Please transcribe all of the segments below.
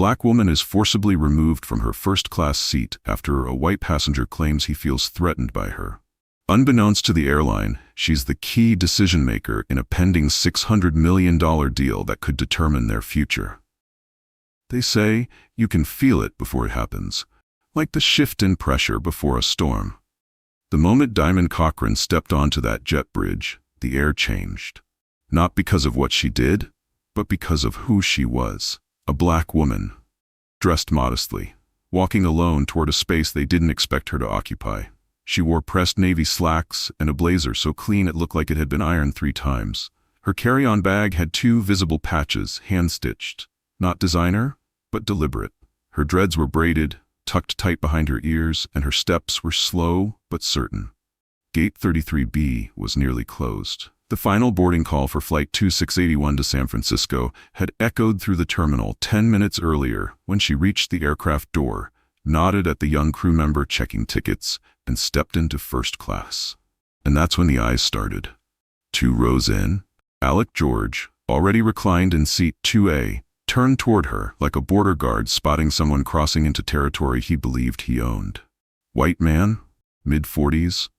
black woman is forcibly removed from her first-class seat after a white passenger claims he feels threatened by her. Unbeknownst to the airline, she's the key decision-maker in a pending $600 million deal that could determine their future. They say you can feel it before it happens, like the shift in pressure before a storm. The moment Diamond Cochran stepped onto that jet bridge, the air changed. Not because of what she did, but because of who she was. A black woman, dressed modestly, walking alone toward a space they didn't expect her to occupy. She wore pressed navy slacks and a blazer so clean it looked like it had been ironed 3 times. Her carry-on bag had 2 visible patches, hand-stitched. Not designer, but deliberate. Her dreads were braided, tucked tight behind her ears, and her steps were slow but certain. Gate 33B was nearly closed. The final boarding call for Flight 2681 to San Francisco had echoed through the terminal 10 minutes earlier when she reached the aircraft door, nodded at the young crew member checking tickets, and stepped into first class. And that's when the eyes started. 2 rows in, Alec George, already reclined in seat 2A, turned toward her like a border guard spotting someone crossing into territory he believed he owned. White man, mid-40s,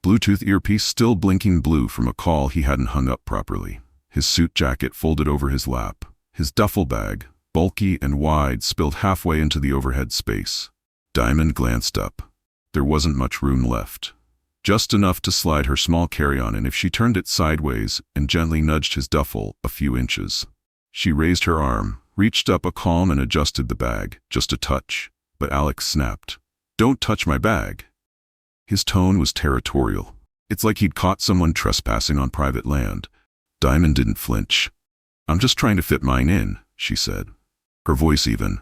Bluetooth earpiece still blinking blue from a call he hadn't hung up properly. His suit jacket folded over his lap. His duffel bag, bulky and wide, spilled halfway into the overhead space. Diamond glanced up. There wasn't much room left. Just enough to slide her small carry-on in if she turned it sideways and gently nudged his duffel a few inches. She raised her arm, reached up a palm and adjusted the bag, just a touch. But Alex snapped. "Don't touch my bag." His tone was territorial. It's like he'd caught someone trespassing on private land. Diamond didn't flinch. "I'm just trying to fit mine in," she said, her voice even.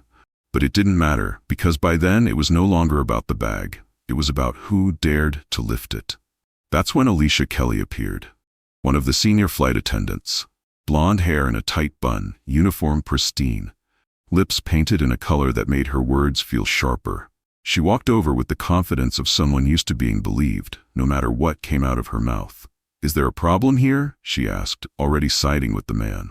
But it didn't matter, because by then it was no longer about the bag. It was about who dared to lift it. That's when Alicia Kelly appeared, one of the senior flight attendants. Blonde hair in a tight bun, uniform pristine, lips painted in a color that made her words feel sharper. She walked over with the confidence of someone used to being believed, no matter what came out of her mouth. "Is there a problem here?" she asked, already siding with the man.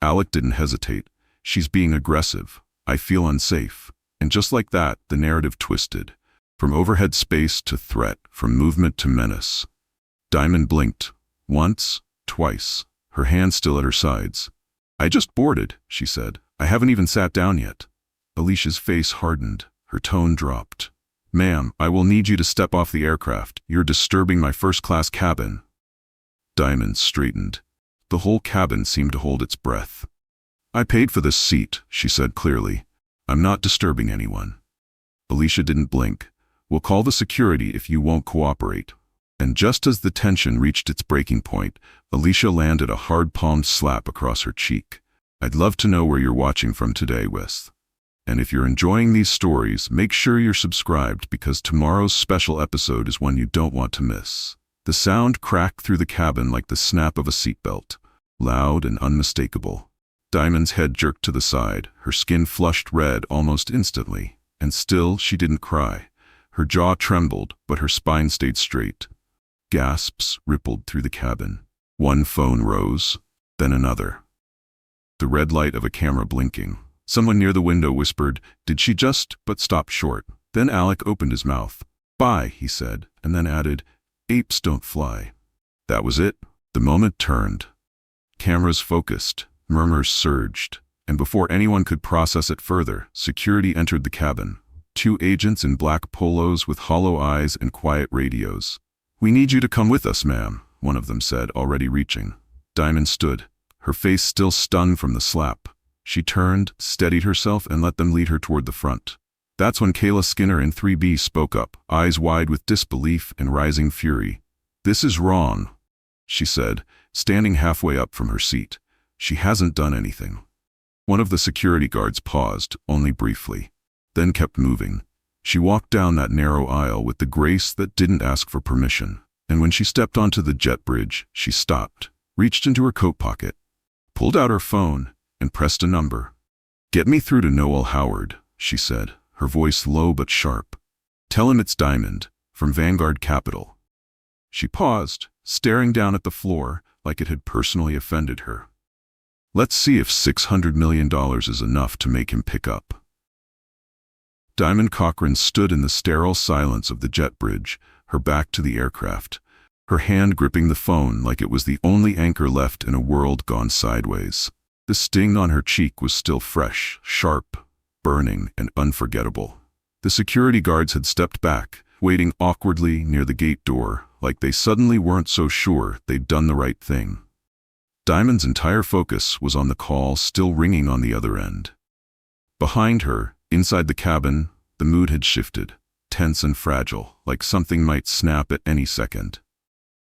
Alec didn't hesitate. "She's being aggressive. I feel unsafe." And just like that, the narrative twisted. From overhead space to threat, from movement to menace. Diamond blinked. Once, twice, her hands still at her sides. "I just boarded," she said. "I haven't even sat down yet." Alicia's face hardened. Her tone dropped. "Ma'am, I will need you to step off the aircraft. You're disturbing my first-class cabin." Diamond straightened. The whole cabin seemed to hold its breath. "I paid for this seat," she said clearly. "I'm not disturbing anyone." Alicia didn't blink. "We'll call the security if you won't cooperate." And just as the tension reached its breaking point, Alicia landed a hard-palmed slap across her cheek. "I'd love to know where you're watching from today, Wes. And if you're enjoying these stories, make sure you're subscribed because tomorrow's special episode is one you don't want to miss." The sound cracked through the cabin like the snap of a seatbelt, loud and unmistakable. Diamond's head jerked to the side, her skin flushed red almost instantly, and still she didn't cry. Her jaw trembled, but her spine stayed straight. Gasps rippled through the cabin. One phone rose, then another. The red light of a camera blinking. Someone near the window whispered, "Did she just," but stopped short. Then Alec opened his mouth. "Bye," he said, and then added, "Apes don't fly." That was it. The moment turned. Cameras focused, murmurs surged, and before anyone could process it further, security entered the cabin. 2 agents in black polos with hollow eyes and quiet radios. "We need you to come with us, ma'am," one of them said, already reaching. Diamond stood, her face still stunned from the slap. She turned, steadied herself, and let them lead her toward the front. That's when Kayla Skinner in 3B spoke up, eyes wide with disbelief and rising fury. "This is wrong," she said, standing halfway up from her seat. "She hasn't done anything." One of the security guards paused, only briefly, then kept moving. She walked down that narrow aisle with the grace that didn't ask for permission. And when she stepped onto the jet bridge, she stopped, reached into her coat pocket, pulled out her phone, and pressed a number. "Get me through to Noel Howard," she said, her voice low but sharp. "Tell him it's Diamond, from Vanguard Capital." She paused, staring down at the floor like it had personally offended her. Let's see if $600 million is enough to make him pick up. Diamond Cochran stood in the sterile silence of the jet bridge, her back to the aircraft, her hand gripping the phone like it was the only anchor left in a world gone sideways. The sting on her cheek was still fresh, sharp, burning, and unforgettable. The security guards had stepped back, waiting awkwardly near the gate door, like they suddenly weren't so sure they'd done the right thing. Diamond's entire focus was on the call still ringing on the other end. Behind her, inside the cabin, the mood had shifted, tense and fragile, like something might snap at any second.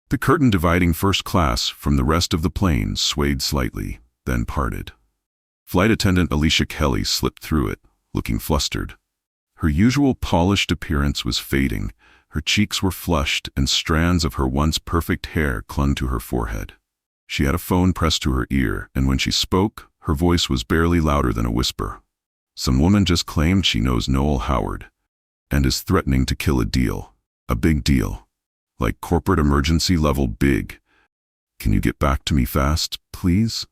The curtain dividing first class from the rest of the plane swayed slightly, then parted. Flight attendant Alicia Kelly slipped through it, looking flustered. Her usual polished appearance was fading, her cheeks were flushed, and strands of her once perfect hair clung to her forehead. She had a phone pressed to her ear, and when she spoke, her voice was barely louder than a whisper. Some woman just claimed she knows Noel Howard, and is threatening to kill a deal. A big deal. Like corporate emergency level big. Can you get back to me fast, please?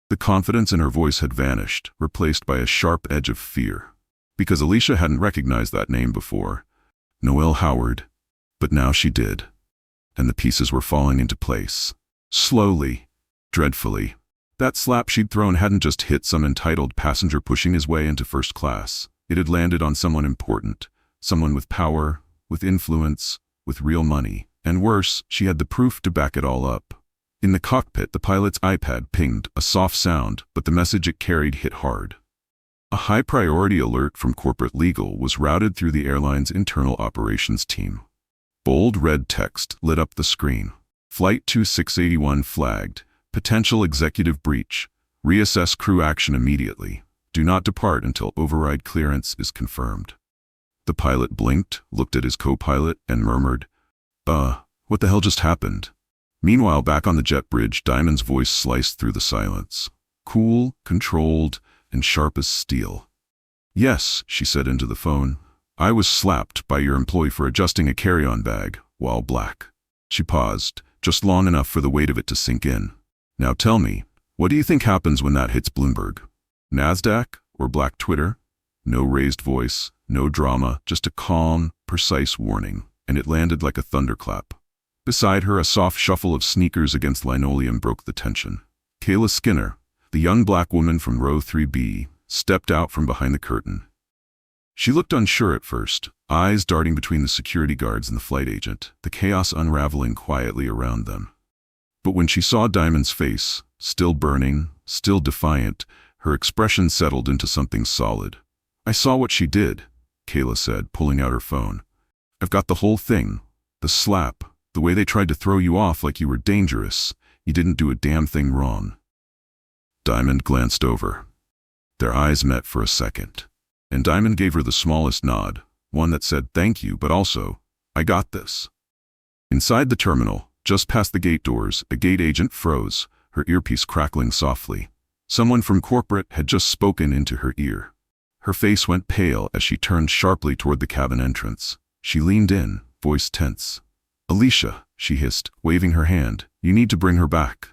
The confidence in her voice had vanished, replaced by a sharp edge of fear. Because Alicia hadn't recognized that name before. Noel Howard. But now she did. And the pieces were falling into place. Slowly. Dreadfully. That slap she'd thrown hadn't just hit some entitled passenger pushing his way into first class. It had landed on someone important. Someone with power, with influence, with real money. And worse, she had the proof to back it all up. In the cockpit, the pilot's iPad pinged, a soft sound, but the message it carried hit hard. A high-priority alert from corporate legal was routed through the airline's internal operations team. Bold red text lit up the screen. Flight 2681 flagged. Potential executive breach. Reassess crew action immediately. Do not depart until override clearance is confirmed. The pilot blinked, looked at his co-pilot, and murmured, what the hell just happened? Meanwhile, back on the jet bridge, Diamond's voice sliced through the silence. Cool, controlled, and sharp as steel. Yes, she said into the phone. I was slapped by your employee for adjusting a carry-on bag, while black. She paused, just long enough for the weight of it to sink in. Now tell me, what do you think happens when that hits Bloomberg? NASDAQ or Black Twitter? No raised voice, no drama, just a calm, precise warning, and it landed like a thunderclap. Beside her, a soft shuffle of sneakers against linoleum broke the tension. Kayla Skinner, the young black woman from row 3B, stepped out from behind the curtain. She looked unsure at first, eyes darting between the security guards and the flight agent, the chaos unraveling quietly around them. But when she saw Diamond's face, still burning, still defiant, her expression settled into something solid. I saw what she did, Kayla said, pulling out her phone. I've got the whole thing. The slap, the way they tried to throw you off like you were dangerous. You didn't do a damn thing wrong. Diamond glanced over. Their eyes met for a second, and Diamond gave her the smallest nod, one that said thank you, but also, I got this. Inside the terminal, just past the gate doors, a gate agent froze, her earpiece crackling softly. Someone from corporate had just spoken into her ear. Her face went pale as she turned sharply toward the cabin entrance. She leaned in, voice tense. Alicia, she hissed, waving her hand, you need to bring her back.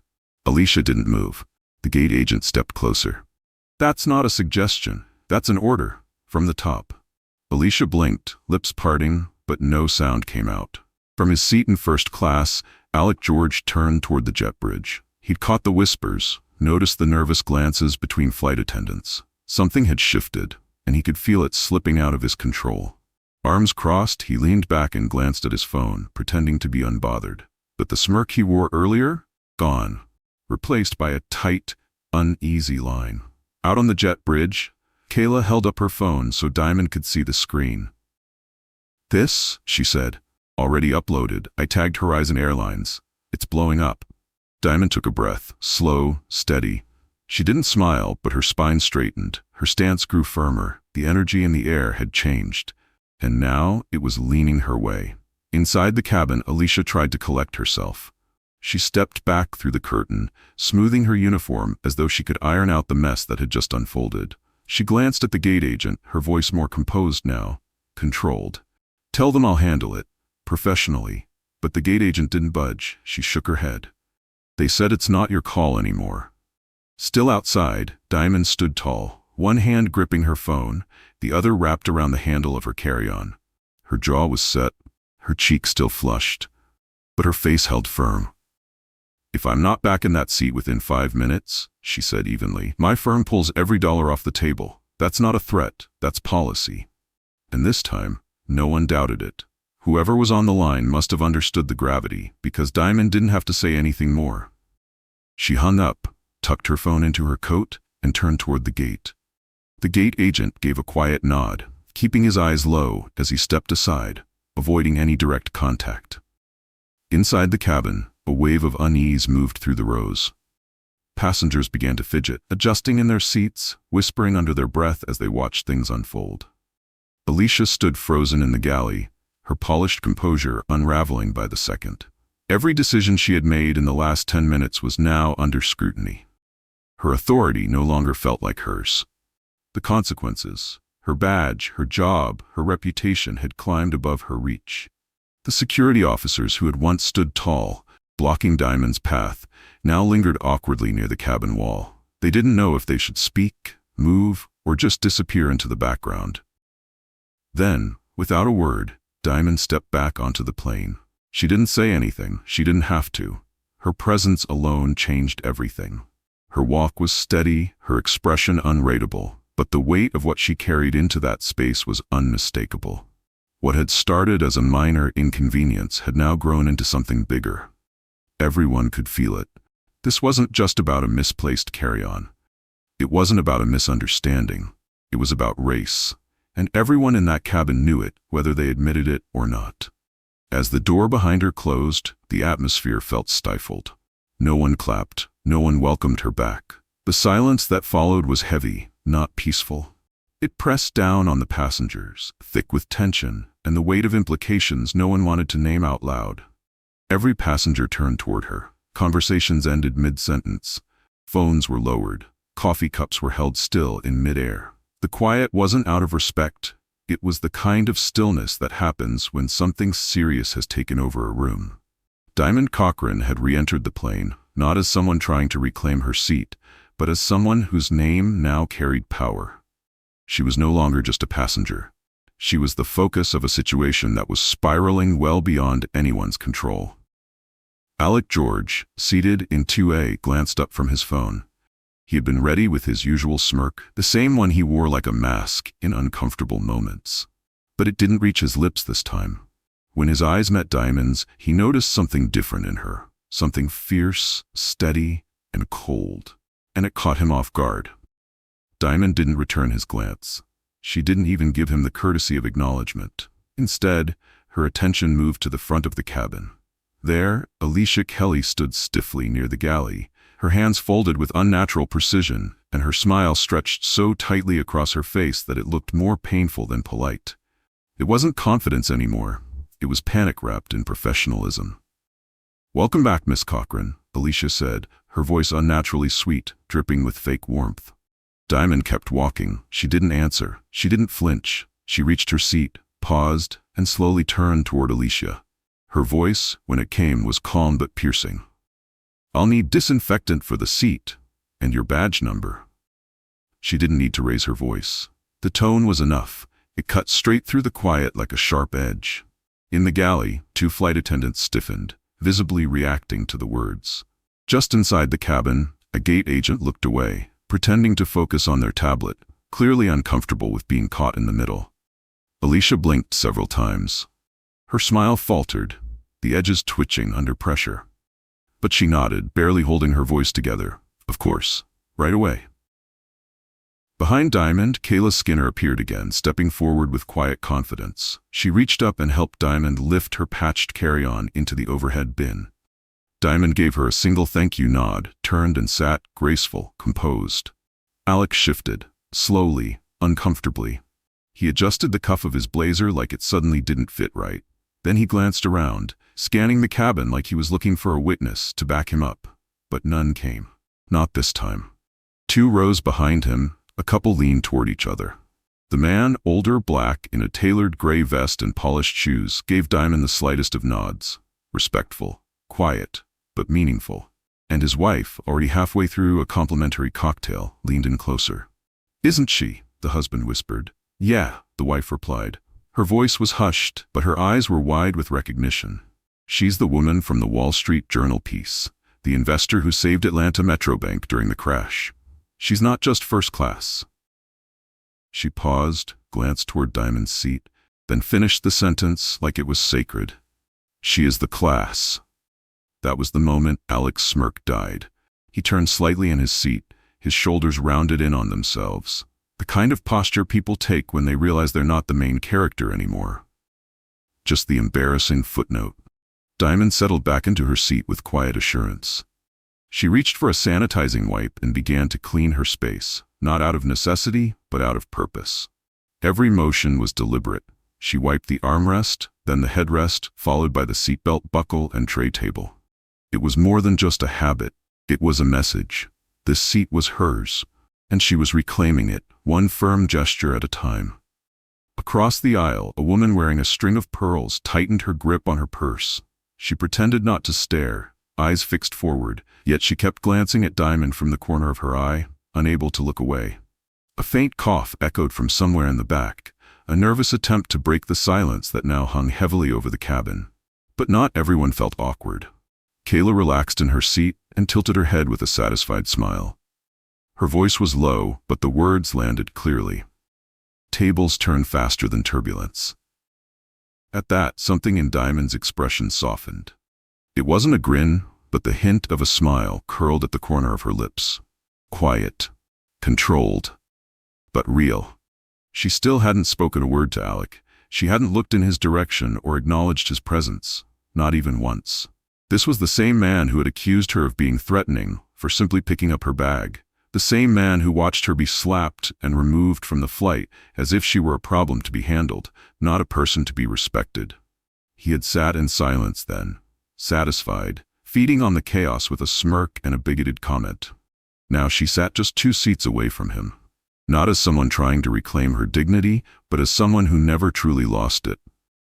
Alicia didn't move. The gate agent stepped closer. That's not a suggestion. That's an order. From the top. Alicia blinked, lips parting, but no sound came out. From his seat in first class, Alec George turned toward the jet bridge. He'd caught the whispers, noticed the nervous glances between flight attendants. Something had shifted, and he could feel it slipping out of his control. Arms crossed, he leaned back and glanced at his phone, pretending to be unbothered. But the smirk he wore earlier? Gone. Replaced by a tight, uneasy line. Out on the jet bridge, Kayla held up her phone so Diamond could see the screen. This, she said, already uploaded. I tagged Horizon Airlines. It's blowing up. Diamond took a breath, slow, steady. She didn't smile, but her spine straightened. Her stance grew firmer. The energy in the air had changed. And now it was leaning her way. Inside the cabin, Alicia tried to collect herself. She stepped back through the curtain, smoothing her uniform as though she could iron out the mess that had just unfolded. She glanced at the gate agent, her voice more composed now, controlled. Tell them I'll handle it, professionally. But the gate agent didn't budge. She shook her head. They said it's not your call anymore. Still outside, Diamond stood tall, one hand gripping her phone, the other wrapped around the handle of her carry-on. Her jaw was set, her cheek still flushed, but her face held firm. "If I'm not back in that seat within 5 minutes," she said evenly, "my firm pulls every dollar off the table. That's not a threat, that's policy." And this time, no one doubted it. Whoever was on the line must have understood the gravity, because Diamond didn't have to say anything more. She hung up, tucked her phone into her coat, and turned toward the gate. The gate agent gave a quiet nod, keeping his eyes low as he stepped aside, avoiding any direct contact. Inside the cabin, a wave of unease moved through the rows. Passengers began to fidget, adjusting in their seats, whispering under their breath as they watched things unfold. Alicia stood frozen in the galley, her polished composure unraveling by the second. Every decision she had made in the last 10 minutes was now under scrutiny. Her authority no longer felt like hers. The consequences, her badge, her job, her reputation had climbed above her reach. The security officers who had once stood tall, blocking Diamond's path, now lingered awkwardly near the cabin wall. They didn't know if they should speak, move, or just disappear into the background. Then, without a word, Diamond stepped back onto the plane. She didn't say anything, she didn't have to. Her presence alone changed everything. Her walk was steady, her expression unrateable, but the weight of what she carried into that space was unmistakable. What had started as a minor inconvenience had now grown into something bigger. Everyone could feel it. This wasn't just about a misplaced carry-on. It wasn't about a misunderstanding. It was about race. And everyone in that cabin knew it, whether they admitted it or not. As the door behind her closed, the atmosphere felt stifled. No one clapped, no one welcomed her back. The silence that followed was heavy, not peaceful. It pressed down on the passengers, thick with tension, and the weight of implications no one wanted to name out loud. Every passenger turned toward her. Conversations ended mid-sentence. Phones were lowered. Coffee cups were held still in mid-air. The quiet wasn't out of respect. It was the kind of stillness that happens when something serious has taken over a room. Diamond Cochran had re-entered the plane, not as someone trying to reclaim her seat, but as someone whose name now carried power. She was no longer just a passenger. She was the focus of a situation that was spiraling well beyond anyone's control. Alec George, seated in 2A, glanced up from his phone. He had been ready with his usual smirk, the same one he wore like a mask in uncomfortable moments. But it didn't reach his lips this time. When his eyes met Diamond's, he noticed something different in her, something fierce, steady, and cold. And it caught him off guard. Diamond didn't return his glance. She didn't even give him the courtesy of acknowledgement. Instead, her attention moved to the front of the cabin. There, Alicia Kelly stood stiffly near the galley, her hands folded with unnatural precision, and her smile stretched so tightly across her face that it looked more painful than polite. It wasn't confidence anymore. It was panic wrapped in professionalism. "Welcome back, Miss Cochran," Alicia said, her voice unnaturally sweet, dripping with fake warmth. Diamond kept walking. She didn't answer. She didn't flinch. She reached her seat, paused, and slowly turned toward Alicia. Her voice, when it came, was calm but piercing. "I'll need disinfectant for the seat, and your badge number." She didn't need to raise her voice. The tone was enough. It cut straight through the quiet like a sharp edge. In the galley, 2 flight attendants stiffened, visibly reacting to the words. Just inside the cabin, a gate agent looked away, pretending to focus on their tablet, clearly uncomfortable with being caught in the middle. Alicia blinked several times. Her smile faltered, the edges twitching under pressure. But she nodded, barely holding her voice together. "Of course, right away." Behind Diamond, Kayla Skinner appeared again, stepping forward with quiet confidence. She reached up and helped Diamond lift her patched carry-on into the overhead bin. Diamond gave her a single thank you nod, turned and sat, graceful, composed. Alec shifted, slowly, uncomfortably. He adjusted the cuff of his blazer like it suddenly didn't fit right. Then he glanced around, scanning the cabin like he was looking for a witness to back him up. But none came. Not this time. 2 rows behind him, a couple leaned toward each other. The man, older, black, in a tailored gray vest and polished shoes, gave Diamond the slightest of nods. Respectful, quiet, but meaningful. And his wife, already halfway through a complimentary cocktail, leaned in closer. "Isn't she?" the husband whispered. "Yeah," the wife replied. Her voice was hushed, but her eyes were wide with recognition. "She's the woman from the Wall Street Journal piece, the investor who saved Atlanta Metro Bank during the crash. She's not just first class." She paused, glanced toward Diamond's seat, then finished the sentence like it was sacred. "She is the class." That was the moment Alec's smirk died. He turned slightly in his seat, his shoulders rounded in on themselves. The kind of posture people take when they realize they're not the main character anymore. Just the embarrassing footnote. Diamond settled back into her seat with quiet assurance. She reached for a sanitizing wipe and began to clean her space, not out of necessity, but out of purpose. Every motion was deliberate. She wiped the armrest, then the headrest, followed by the seatbelt buckle and tray table. It was more than just a habit. It was a message. This seat was hers, and she was reclaiming it, one firm gesture at a time. Across the aisle, a woman wearing a string of pearls tightened her grip on her purse. She pretended not to stare, eyes fixed forward, yet she kept glancing at Diamond from the corner of her eye, unable to look away. A faint cough echoed from somewhere in the back, a nervous attempt to break the silence that now hung heavily over the cabin. But not everyone felt awkward. Kayla relaxed in her seat and tilted her head with a satisfied smile. Her voice was low, but the words landed clearly. Tables turn faster than turbulence. At that, something in Diamond's expression softened. It wasn't a grin, but the hint of a smile curled at the corner of her lips. Quiet, controlled, but real. She still hadn't spoken a word to Alec. She hadn't looked in his direction or acknowledged his presence, not even once. This was the same man who had accused her of being threatening for simply picking up her bag. The same man who watched her be slapped and removed from the flight as if she were a problem to be handled, not a person to be respected. He had sat in silence then, satisfied, feeding on the chaos with a smirk and a bigoted comment. Now she sat just 2 seats away from him. Not as someone trying to reclaim her dignity, but as someone who never truly lost it.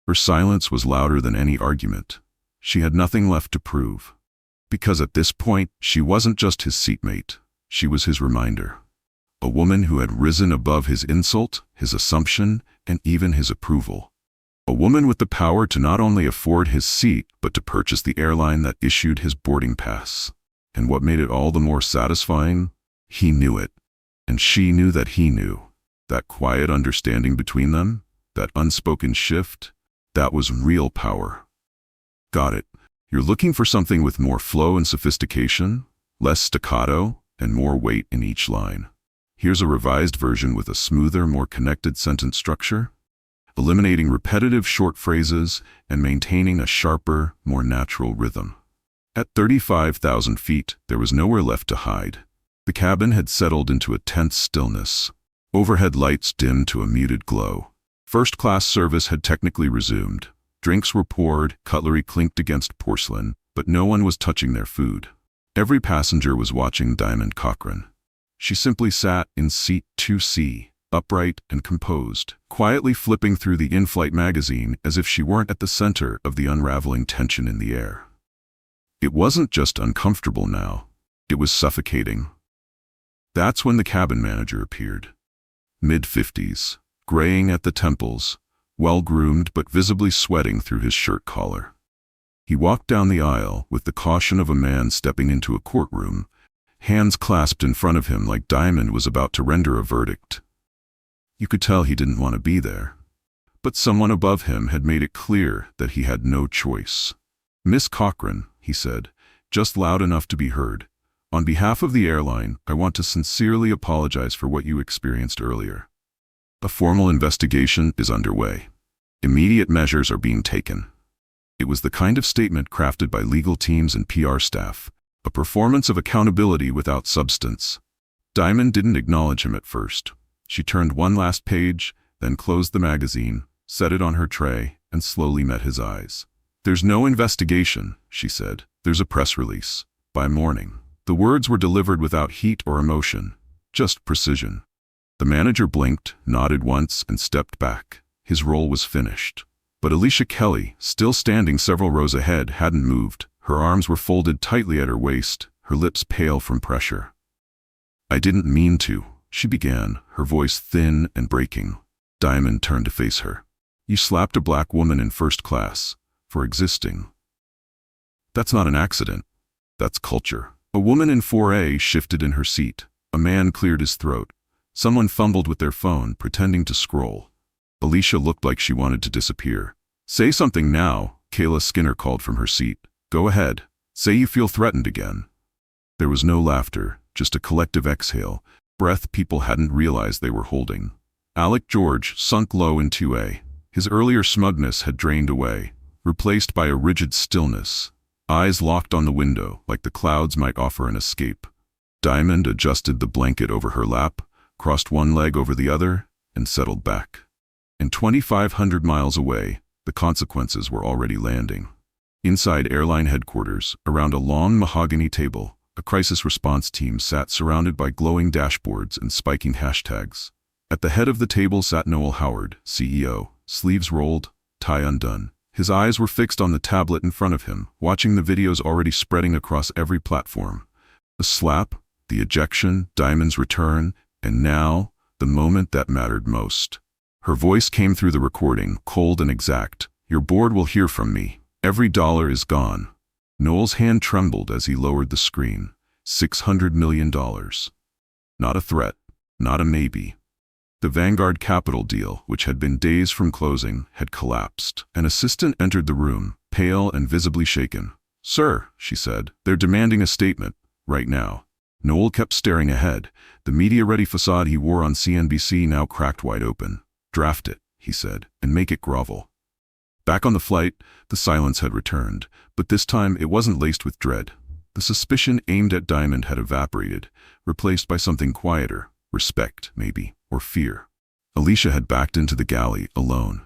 Her silence was louder than any argument. She had nothing left to prove. Because at this point, she wasn't just his seatmate. She was his reminder. A woman who had risen above his insult, his assumption, and even his approval. A woman with the power to not only afford his seat, but to purchase the airline that issued his boarding pass. And what made it all the more satisfying? He knew it. And she knew that he knew. That quiet understanding between them, that unspoken shift, that was real power. Got it. You're looking for something with more flow and sophistication, less staccato, and more weight in each line. Here's a revised version with a smoother, more connected sentence structure, eliminating repetitive short phrases and maintaining a sharper, more natural rhythm. At 35,000 feet, there was nowhere left to hide. The cabin had settled into a tense stillness. Overhead lights dimmed to a muted glow. First-class service had technically resumed. Drinks were poured, cutlery clinked against porcelain, but no one was touching their food. Every passenger was watching Diamond Cochran. She simply sat in seat 2C, upright and composed, quietly flipping through the in-flight magazine as if she weren't at the center of the unraveling tension in the air. It wasn't just uncomfortable now. It was suffocating. That's when the cabin manager appeared. Mid-50s, graying at the temples, well-groomed but visibly sweating through his shirt collar. He walked down the aisle with the caution of a man stepping into a courtroom, hands clasped in front of him like Diamond was about to render a verdict. You could tell he didn't want to be there. But someone above him had made it clear that he had no choice. "Miss Cochran," he said, just loud enough to be heard, "on behalf of the airline, I want to sincerely apologize for what you experienced earlier. A formal investigation is underway. Immediate measures are being taken." It was the kind of statement crafted by legal teams and PR staff, a performance of accountability without substance. Diamond didn't acknowledge him at first. She turned one last page, then closed the magazine, set it on her tray, and slowly met his eyes. "There's no investigation," she said. "There's a press release. By morning." The words were delivered without heat or emotion, just precision. The manager blinked, nodded once, and stepped back. His role was finished. But Alicia Kelly, still standing several rows ahead, hadn't moved. Her arms were folded tightly at her waist, her lips pale from pressure. "I didn't mean to," she began, her voice thin and breaking. Diamond turned to face her. You slapped a black woman in first class for existing. That's not an accident. That's culture. A woman in 4A shifted in her seat. A man cleared his throat. Someone fumbled with their phone, pretending to scroll. Alicia looked like she wanted to disappear. Say something now, Kayla Skinner called from her seat. Go ahead. Say you feel threatened again. There was no laughter, just a collective exhale, breath people hadn't realized they were holding. Alec George sunk low in 2A. His earlier smugness had drained away, replaced by a rigid stillness. Eyes locked on the window, like the clouds might offer an escape. Diamond adjusted the blanket over her lap, crossed one leg over the other, and settled back. And 2,500 miles away, the consequences were already landing. Inside airline headquarters, around a long mahogany table, a crisis response team sat surrounded by glowing dashboards and spiking hashtags. At the head of the table sat Noel Howard, CEO, sleeves rolled, tie undone. His eyes were fixed on the tablet in front of him, watching the videos already spreading across every platform. The slap, the ejection, Diamond's return, and now, the moment that mattered most. Her voice came through the recording, cold and exact. Your board will hear from me. Every dollar is gone. Noel's hand trembled as he lowered the screen. $600 million. Not a threat, not a maybe. The Vanguard Capital deal, which had been days from closing, had collapsed. An assistant entered the room, pale and visibly shaken. Sir, she said, they're demanding a statement, right now. Noel kept staring ahead. The media-ready facade he wore on CNBC now cracked wide open. Draft it, he said, and make it grovel. Back on the flight, the silence had returned, but this time it wasn't laced with dread. The suspicion aimed at Diamond had evaporated, replaced by something quieter, respect, maybe, or fear. Alicia had backed into the galley, alone.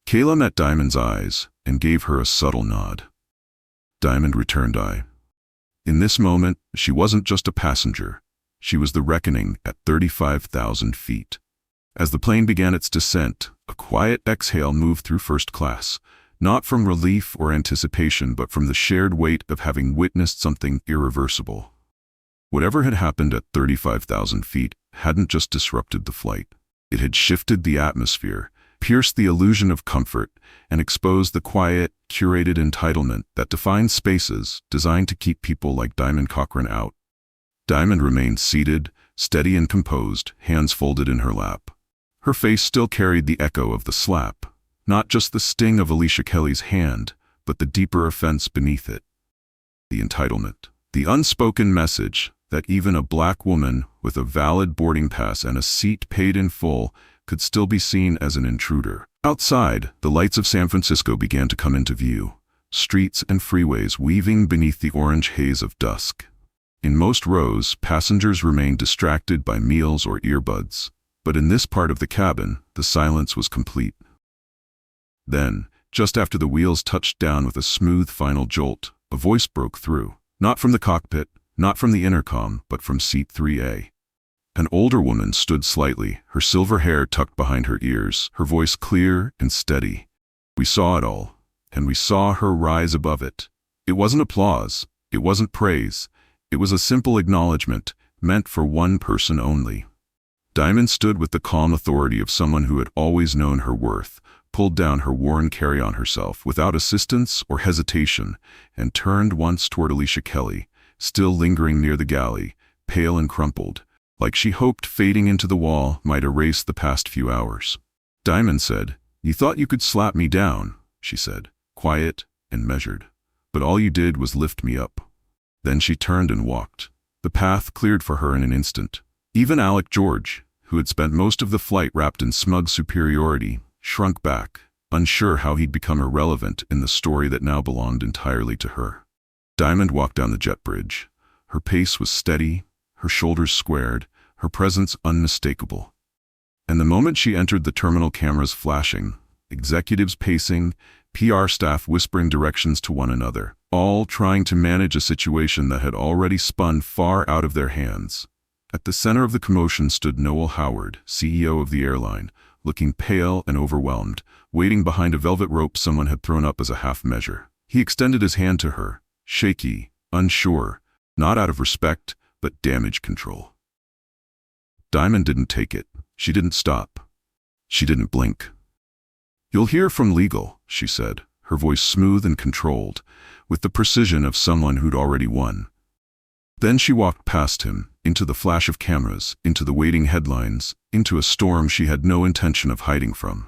Kayla met Diamond's eyes and gave her a subtle nod. Diamond returned eye. In this moment, she wasn't just a passenger. She was the reckoning at 35,000 feet. As the plane began its descent, a quiet exhale moved through first class, not from relief or anticipation, but from the shared weight of having witnessed something irreversible. Whatever had happened at 35,000 feet hadn't just disrupted the flight. It had shifted the atmosphere, pierced the illusion of comfort, and exposed the quiet, curated entitlement that defines spaces designed to keep people like Diamond Cochran out. Diamond remained seated, steady and composed, hands folded in her lap. Her face still carried the echo of the slap, not just the sting of Alicia Kelly's hand, but the deeper offense beneath it. The entitlement. The unspoken message that even a black woman with a valid boarding pass and a seat paid in full could still be seen as an intruder. Outside, the lights of San Francisco began to come into view, streets and freeways weaving beneath the orange haze of dusk. In most rows, passengers remained distracted by meals or earbuds, but in this part of the cabin, the silence was complete. Then, just after the wheels touched down with a smooth final jolt, a voice broke through, not from the cockpit, not from the intercom, but from seat 3A. An older woman stood slightly, her silver hair tucked behind her ears, her voice clear and steady. We saw it all, and we saw her rise above it. It wasn't applause, it wasn't praise, it was a simple acknowledgement, meant for one person only. Diamond stood with the calm authority of someone who had always known her worth, pulled down her worn carry-on herself without assistance or hesitation, and turned once toward Alicia Kelly, still lingering near the galley, pale and crumpled, like she hoped fading into the wall might erase the past few hours. Diamond said, "You thought you could slap me down," she said, quiet and measured. "But all you did was lift me up." Then she turned and walked. The path cleared for her in an instant. Even Alec George, who had spent most of the flight wrapped in smug superiority, shrunk back, unsure how he'd become irrelevant in the story that now belonged entirely to her. Diamond walked down the jet bridge. Her pace was steady, her shoulders squared, her presence unmistakable. And the moment she entered the terminal, cameras flashing, executives pacing, PR staff whispering directions to one another, all trying to manage a situation that had already spun far out of their hands. At the center of the commotion stood Noel Howard, CEO of the airline, looking pale and overwhelmed, waiting behind a velvet rope someone had thrown up as a half measure. He extended his hand to her, shaky, unsure, not out of respect, but damage control. Diamond didn't take it. She didn't stop. She didn't blink. "You'll hear from legal," she said, her voice smooth and controlled, with the precision of someone who'd already won. Then she walked past him, into the flash of cameras, into the waiting headlines, into a storm she had no intention of hiding from.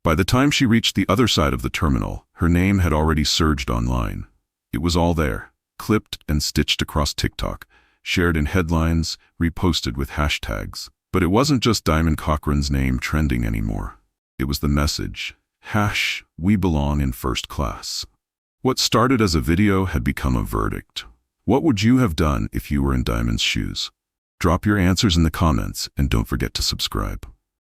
By the time she reached the other side of the terminal, her name had already surged online. It was all there, clipped and stitched across TikTok, shared in headlines, reposted with hashtags. But it wasn't just Diamond Cochran's name trending anymore. It was the message, "We belong in first class." What started as a video had become a verdict. What would you have done if you were in Diamond's shoes? Drop your answers in the comments and don't forget to subscribe.